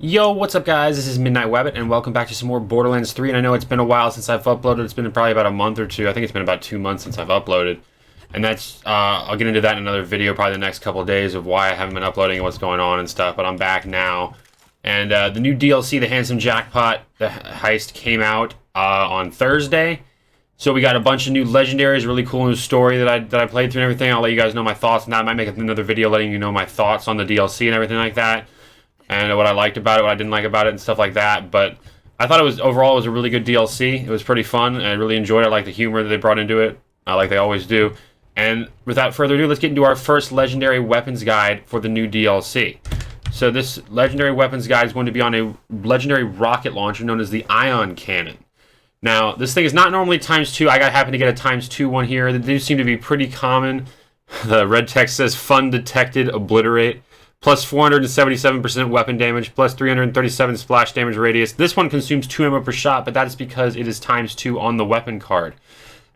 Yo, what's up guys? This is Midnight Webbit and welcome back to some more Borderlands 3. And I know it's been a while since I've uploaded. It's been probably about a month or two. I think it's been about 2 months since I've uploaded. And that's, I'll get into that in another video probably the next couple of days of why I haven't been uploading and what's going on and stuff. But I'm back now. And the new DLC, the Handsome Jackpot, the heist came out on Thursday. So we got a bunch of new legendaries, really cool new story that I played through and everything. I'll let you guys know my thoughts on that. I might make another video letting you know my thoughts on the DLC and everything like that. And what I liked about it, what I didn't like about it, and stuff like that. But I thought overall it was a really good DLC. It was pretty fun, and I really enjoyed it. I like the humor that they brought into it, like they always do. And without further ado, let's get into our first legendary weapons guide for the new DLC. So this legendary weapons guide is going to be on a legendary rocket launcher known as the Ion Cannon. Now, this thing is not normally ×2. I happen to get a ×2 one here. They do seem to be pretty common. The red text says, Fun Detected, Obliterate. Plus 477% weapon damage, plus 337 splash damage radius. This one consumes 2 ammo per shot, but that is because it is ×2 on the weapon card.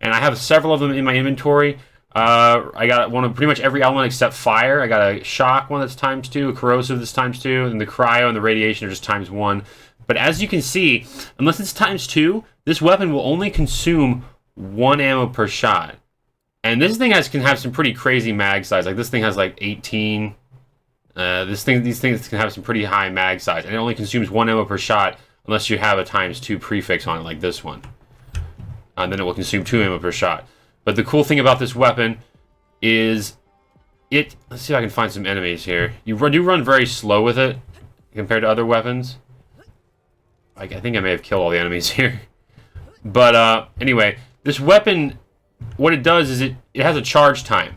And I have several of them in my inventory. I got one of pretty much every element except fire. I got a shock one that's ×2, a corrosive that's ×2, and the cryo and the radiation are just ×1. But as you can see, unless it's ×2, this weapon will only consume 1 ammo per shot. And this thing can have some pretty crazy mag size. Like this thing has like 18. These things can have some pretty high mag size, and it only consumes 1 ammo per shot unless you have a ×2 prefix on it, like this one. And then it will consume 2 ammo per shot. But the cool thing about this weapon is let's see if I can find some enemies here. You do run very slow with it compared to other weapons. I think I may have killed all the enemies here. But anyway, this weapon, what it does is it has a charge time.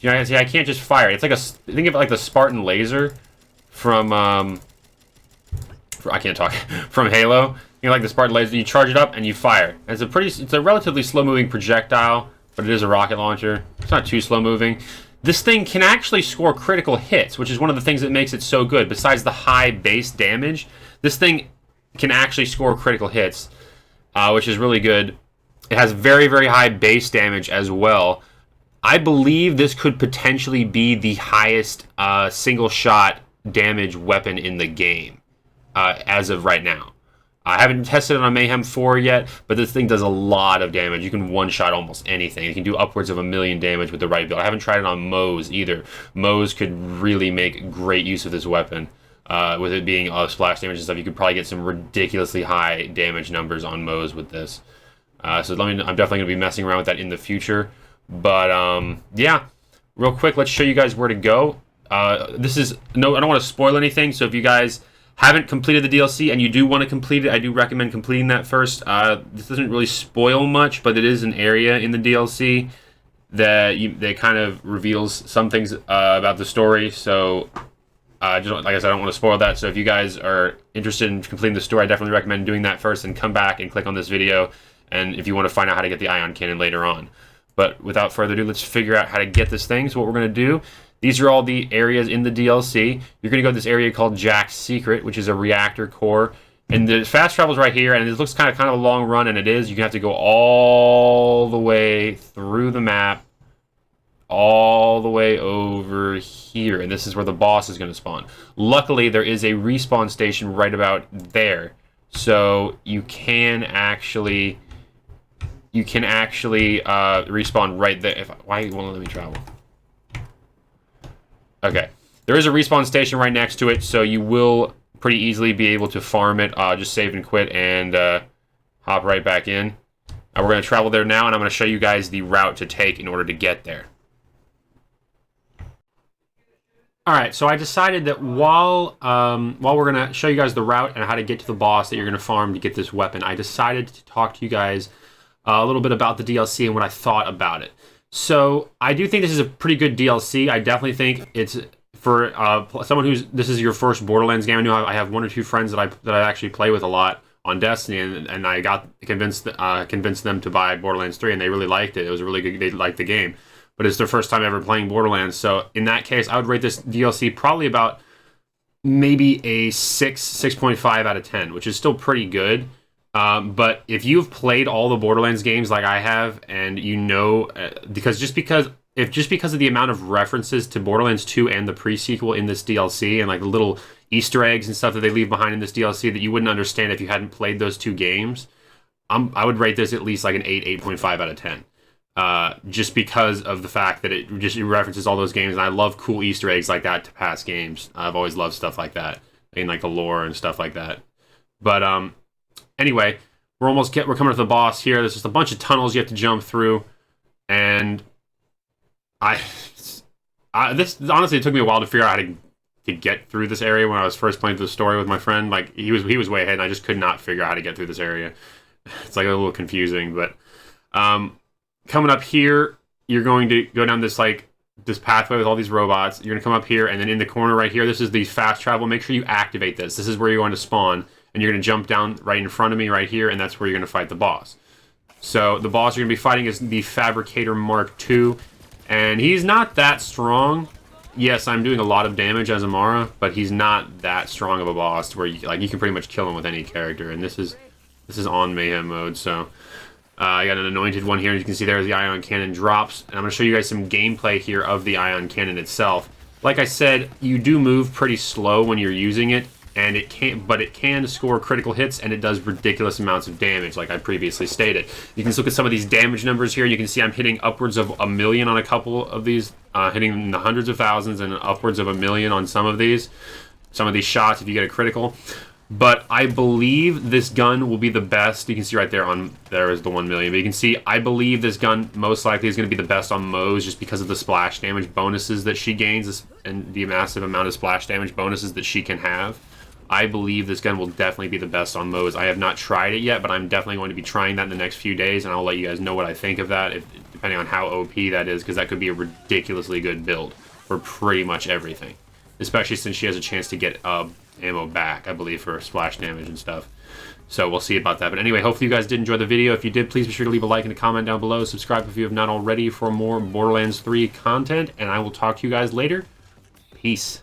You know, see, I can't just fire it. It's like think of it like the Spartan laser from I can't talk from Halo. You know, like the Spartan laser, you charge it up and you fire. And it's a relatively slow-moving projectile, but it is a rocket launcher. It's not too slow-moving. This thing can actually score critical hits, which is one of the things that makes it so good. Besides the high base damage, this thing can actually score critical hits, which is really good. It has very, very high base damage as well. I believe this could potentially be the highest single-shot damage weapon in the game as of right now. I haven't tested it on Mayhem 4 yet, but this thing does a lot of damage. You can one-shot almost anything. You can do upwards of 1,000,000 damage with the right build. I haven't tried it on Moze either. Moze could really make great use of this weapon. With it being splash damage and stuff, you could probably get some ridiculously high damage numbers on Moze with this. So I'm definitely going to be messing around with that in the future. But yeah, real quick, let's show you guys where to go. I don't want to spoil anything, so if you guys haven't completed the DLC and you do want to complete it, I do recommend completing that first. This doesn't really spoil much, but it is an area in the DLC that kind of reveals some things about the story. So just like I said, I don't want to spoil that. So if you guys are interested in completing the story, I definitely recommend doing that first and come back and click on this video. And if you want to find out how to get the Ion Cannon later on. But without further ado, let's figure out how to get this thing. So what we're going to do, these are all the areas in the DLC. You're going to go to this area called Jack's Secret, which is a reactor core. And the fast travel's right here, and it looks kind of a long run, and it is. You're going to have to go all the way through the map, all the way over here. And this is where the boss is going to spawn. Luckily, there is a respawn station right about there. So you can actually respawn right there. Why won't it let me travel? Okay. There is a respawn station right next to it, so you will pretty easily be able to farm it. Just save and quit and hop right back in. We're going to travel there now, and I'm going to show you guys the route to take in order to get there. Alright, so I decided that while we're going to show you guys the route and how to get to the boss that you're going to farm to get this weapon, I decided to talk to you guys a little bit about the DLC and what I thought about it. So I do think this is a pretty good DLC. I definitely think it's for someone this is your first Borderlands game. I know I have 1 or 2 friends that I actually play with a lot on Destiny, and I got convinced them to buy Borderlands 3, and they really liked it. It was really good. They liked the game, but it's their first time ever playing Borderlands. So in that case, I would rate this DLC probably about maybe a 6.5 out of 10, which is still pretty good. But if you've played all the Borderlands games like I have, and you know, because of the amount of references to Borderlands 2 and the pre-sequel in this DLC, and like little Easter eggs and stuff that they leave behind in this DLC that you wouldn't understand if you hadn't played those 2 games. I would rate this at least like an 8.5 out of 10. Just because of the fact that it references all those games, and I love cool Easter eggs like that to past games. I've always loved stuff like that, in like the lore and stuff like that. But anyway, we're coming to the boss here. There's just a bunch of tunnels you have to jump through, and this honestly, it took me a while to figure out how to get through this area when I was first playing through the story with my friend. Like he was way ahead, and I just could not figure out how to get through this area. It's like a little confusing, but coming up here, you're going to go down this pathway with all these robots. You're going to come up here, and then in the corner right here, this is the fast travel. Make sure you activate this. This is where you're going to spawn, and you're going to jump down right in front of me right here, and that's where you're going to fight the boss. So the boss you're going to be fighting is the Fabricator Mark II, and he's not that strong. Yes, I'm doing a lot of damage as Amara, but he's not that strong of a boss to where you can pretty much kill him with any character, and this is on Mayhem mode, so... I got an anointed one here, and you can see there's the ion cannon drops. And I'm going to show you guys some gameplay here of the ion cannon itself. Like I said, you do move pretty slow when you're using it, and it can score critical hits, and it does ridiculous amounts of damage, like I previously stated. You can just look at some of these damage numbers here, and you can see I'm hitting upwards of 1 million on a couple of these, hitting in the hundreds of thousands, and upwards of 1 million on some of these shots if you get a critical. But I believe this gun will be the best. You can see right there there is the 1 million. But you can see, I believe this gun most likely is going to be the best on Moe's just because of the splash damage bonuses that she gains and the massive amount of splash damage bonuses that she can have. I believe this gun will definitely be the best on Moe's. I have not tried it yet, but I'm definitely going to be trying that in the next few days, and I'll let you guys know what I think of that, depending on how OP that is, because that could be a ridiculously good build for pretty much everything. Especially since she has a chance to get ammo back, I believe, for splash damage and stuff. So we'll see about that. But anyway, hopefully you guys did enjoy the video. If you did, please be sure to leave a like and a comment down below. Subscribe if you have not already for more Borderlands 3 content. And I will talk to you guys later. Peace.